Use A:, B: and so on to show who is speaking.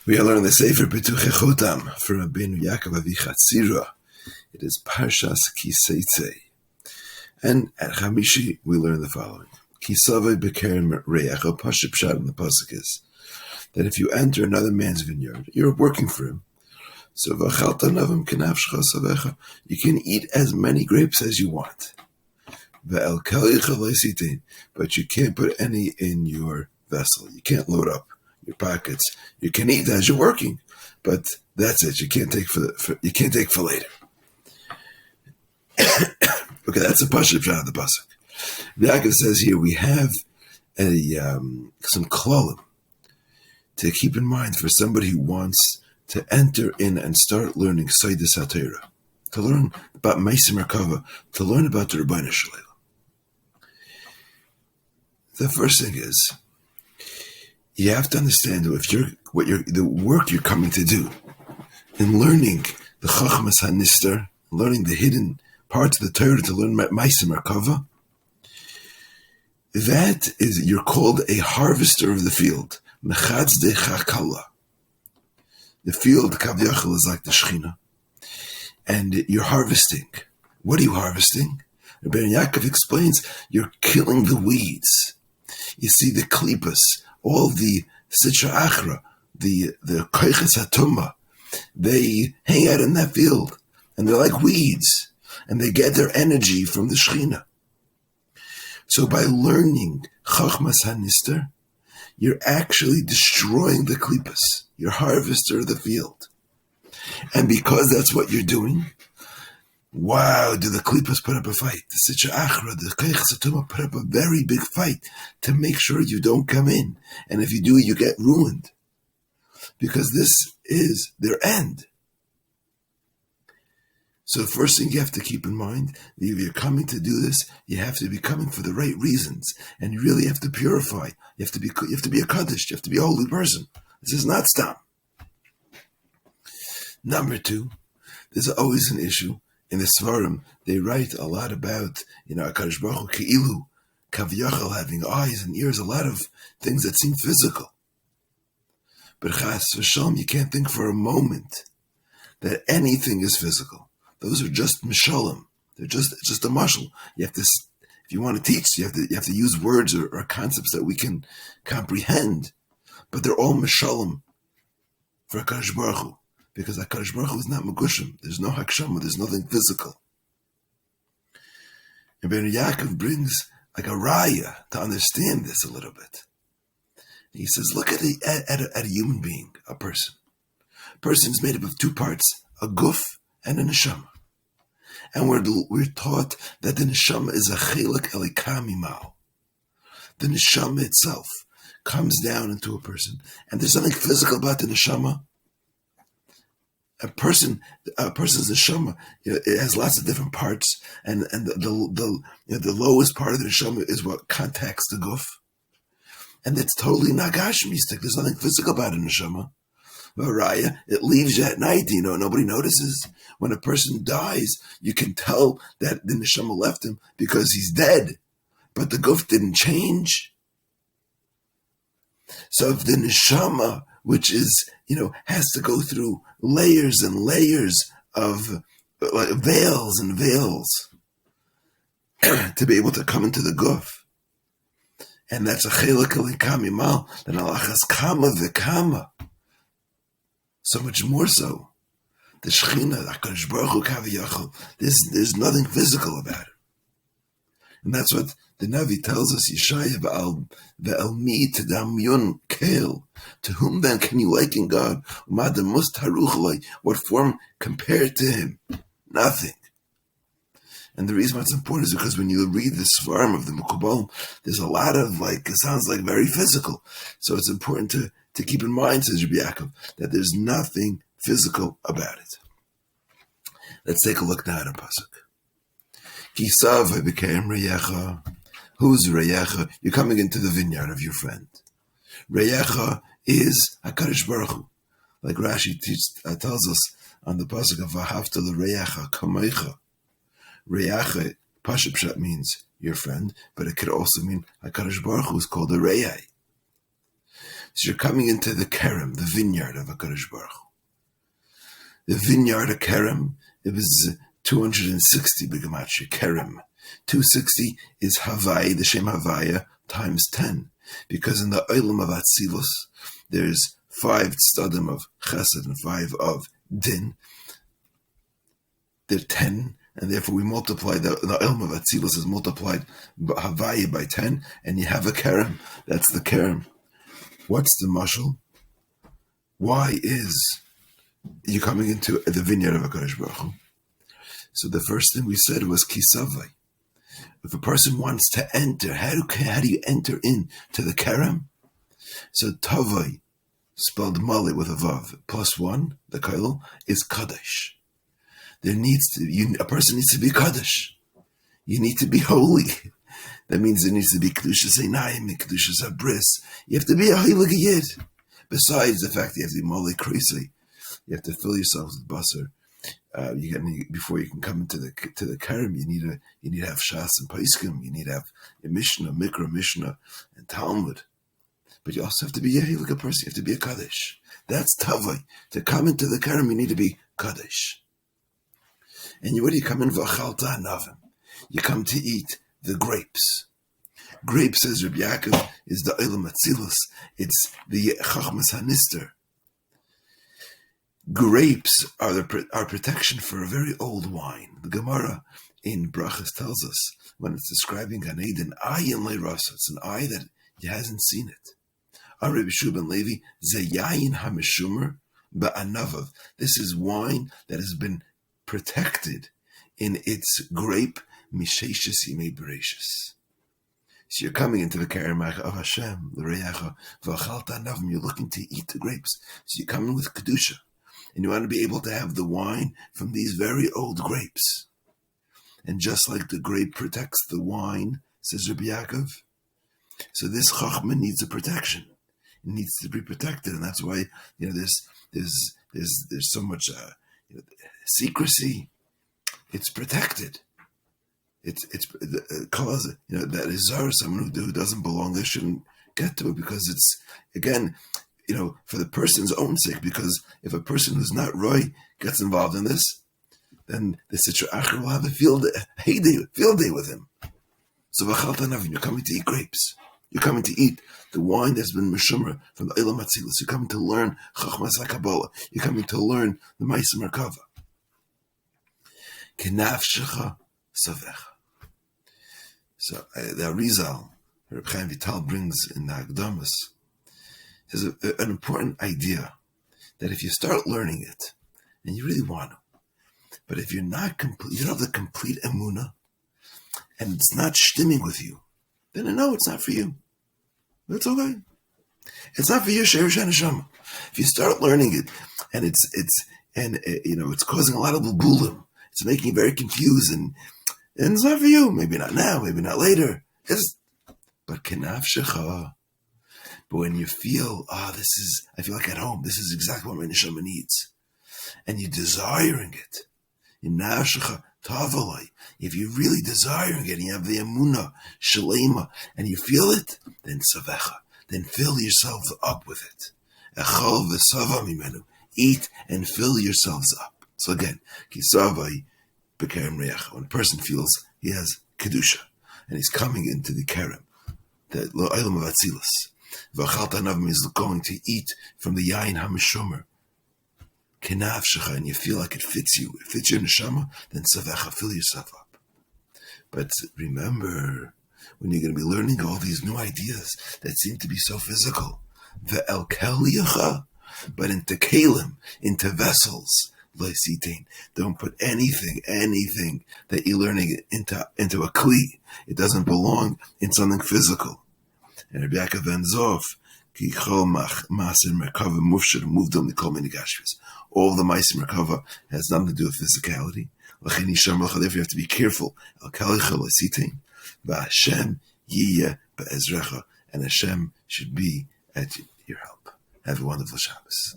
A: We are learning the Sefer Pituchei Chotam from Rabi Yakov. It is Pchochmas Ki Saytzay. And at Chamishi, we learn the following. Ki savay b'kerem reyacha, pshat in the pasuk is that if you enter another man's vineyard, you're working for him. So v'achalta navim kenafshcha savecha, you can eat as many grapes as you want. Ve'el kelicha leisitin, but you can't put any in your vessel. You can't load up your pockets. You can eat as you're working, but that's it. You can't take you can't take for later. Okay, that's a pshat of the pasuk. Yaakov says here we have some klalim to keep in mind for somebody who wants to enter in and start learning Saydis HaTorah, to learn about Meisim Merkava, to learn about the Rebbeinu Shalom. The first thing is, you have to understand if the work you're coming to do in learning the Chochmas Hanistar, learning the hidden parts of the Torah, to learn Meisim Merkava, that is, you're called a harvester of the field. Mechadz de chakala. The field, Kavyachal, is like the Shechina. And you're harvesting. What are you harvesting? Rabi Yakov explains, you're killing the weeds. You see the klipas, all the sitra achra, the koiches hatumah, they hang out in that field. And they're like weeds. And they get their energy from the Shechina. So by learning Chochmas Hanistar, you're actually destroying the klipas. You're harvester of the field. And because that's what you're doing, wow, do the klipas put up a fight. The Sitra Achra, the Keiches Hatumah put up a very big fight to make sure you don't come in. And if you do, you get ruined. Because this is their end. So the first thing you have to keep in mind, if you're coming to do this, you have to be coming for the right reasons, and you really have to purify. You have to be a kaddish. You have to be a holy person. This is not stam. Number two, there's always an issue in the Svarim. They write a lot about HaKadosh Baruch Hu Keilu, Kavyachal, having eyes and ears, a lot of things that seem physical. But Chas v'Shalom, you can't think for a moment that anything is physical. Those are just mishalim. It's just a mashal. You have to, if you want to teach, you have to use words or concepts that we can comprehend. But they're all mishalim for HaKadosh Baruch Hu, because HaKadosh Baruch Hu is not megushim. There's no hakshama. There's nothing physical. And Rabi Yakov brings like a raya to understand this a little bit. He says, look at a human being, a person. A person is made up of two parts: a guf and a neshama. And we're taught that the neshama is a chelik elikami mal. The neshama itself comes down into a person, and there's something physical about the neshama. A person's neshama, it has lots of different parts, and the lowest part of the neshama is what contacts the guf, and it's totally nagashmistic. There's nothing physical about a neshama. Raya, it leaves you at night, nobody notices. When a person dies, you can tell that the neshama left him because he's dead, but the guf didn't change. So if the neshama, which is, has to go through layers and layers of veils and veils to be able to come into the guf, and that's a chelik elikami mal, then alachas kama v'kama. So much more so, the Shechina, the HaKadosh Baruch Hu Kavyachal, there's nothing physical about it. And that's what the Navi tells us, Yeshaya ve'al mi tedam yun keil. To whom then can you liken God? What form compared to Him? Nothing. And the reason why it's important is because when you read the Svarim of the Mekubalim, there's a lot of it sounds like very physical. So it's important to keep in mind, says Rabi Yakov, that there's nothing physical about it. Let's take a look now at a pasuk. Ki savay b'kerem reyacha. Who's reyacha? You're coming into the vineyard of your friend. Reyacha is HaKadosh Baruch Hu. Like Rashi tells us on the pasuk of Vahavta l'reyacha kamecha. Reyacha, pshat means your friend, but it could also mean HaKadosh Baruch Hu is called a reyai. So you're coming into the Kerem, the vineyard of HaKadosh Baruch Hu. The vineyard of Kerem, it was 260 b'gematria, Kerem. 260 is Havai, the Shem Havaya, times 10. Because in the Olam of Atzilus, there's 5 tzadim of Chesed and 5 of Din. They're 10, and therefore we multiply, the Olam of Atzilus is multiplied Havaya by 10, and you have a Kerem. That's the Kerem. What's the mashal? Why is you coming into the vineyard of HaKadosh Baruch Hu? So the first thing we said was Ki Saytzay. If a person wants to enter, how do you enter in to the Kerem? So Tavai, spelled Mali with a Vav, plus 1, the Kailul, is Kaddish. A person needs to be Kaddish. You need to be holy. That means there needs to be Kedushas Einayim and Kedushas Abris. You have to be a Heilig Yid. Besides the fact you have to be Mali Krisi, you have to fill yourself with basar. Before you can come into the Kerem, you need to have Shas and Paiskim. You need to have a Mishnah, Mikra, Mishnah, and Talmud. But you also have to be a Heilig person. You have to be a Kaddish. That's Tavai. To come into the Kerem, you need to be Kaddish. And what do you come in? V'achalta navim. You come to eat the grapes. Grapes, says Rabi Yakov, is the Olam Atzilus. It's the Chochmas Hanistar. Grapes are protection for a very old wine. The Gemara in Brachas tells us, when it's describing Gan Eden, ayin le'rasa, it's an eye that hasn't seen it. Rabbi Shua Levi, ze yayin hamishumer ba'anavav. This is wine that has been protected in its grape, misheishis yimei bereshis. So you're coming into the Kerem of Hashem, the Reyacha, v'achalta navim, you're looking to eat the grapes. So you're coming with Kedusha. And you want to be able to have the wine from these very old grapes. And just like the grape protects the wine, says Rabi Yakov, so this Chochmah needs a protection. It needs to be protected, and that's why there's so much secrecy. It's protected. It's cause that is someone who doesn't belong there shouldn't get to it, because it's again. For the person's own sake, because if a person who's not Roy gets involved in this, then the Sitra Acher will have a field day with him. So you're coming to eat grapes. You're coming to eat the wine that's been Meshumra from the Olam Atzilus. You're coming to learn Chochmas HaKabbalah. You're coming to learn the Ma'aser Merkava. Kenafshecha savecha. So the Arizal, Reb Chaim Vital brings in the Hagdamas, is an important idea that if you start learning it, and you really want to, but if you're not complete, you don't have the complete emunah, and it's not stimming with you, then it's not for you. That's okay. It's not for you, Sheirish Neshama. If you start learning it, and it's causing a lot of bulbulim, it's making you very confused, and it's not for you. Maybe not now, maybe not later. But kenafshecha. But when you feel, I feel like at home, this is exactly what my neshama needs, and you're desiring it, if you're really desiring it, and you have the emunah, shalema, and you feel it, then savecha, then fill yourselves up with it. Echal v'sava mimenu, eat and fill yourselves up. So again, kisavai b'kerem reach, when a person feels he has kedusha, and he's coming into the kerem, the olam of atzilus, v'achalta navim is going to eat from the yain hamishomer, kenafshecha, and you feel like it fits you your neshama, then savecha, fill yourself up. But remember, when you're going to be learning all these new ideas that seem to be so physical, ve'elkel yacha, but into kalim, into vessels, don't put anything that you're learning into a kli. It doesn't belong in something physical. And Rabbi Yakov ends off, all the Ma'aser Merkava has nothing to do with physicality. Therefore you have to be careful. And Hashem should be at your help. Have a wonderful Shabbos.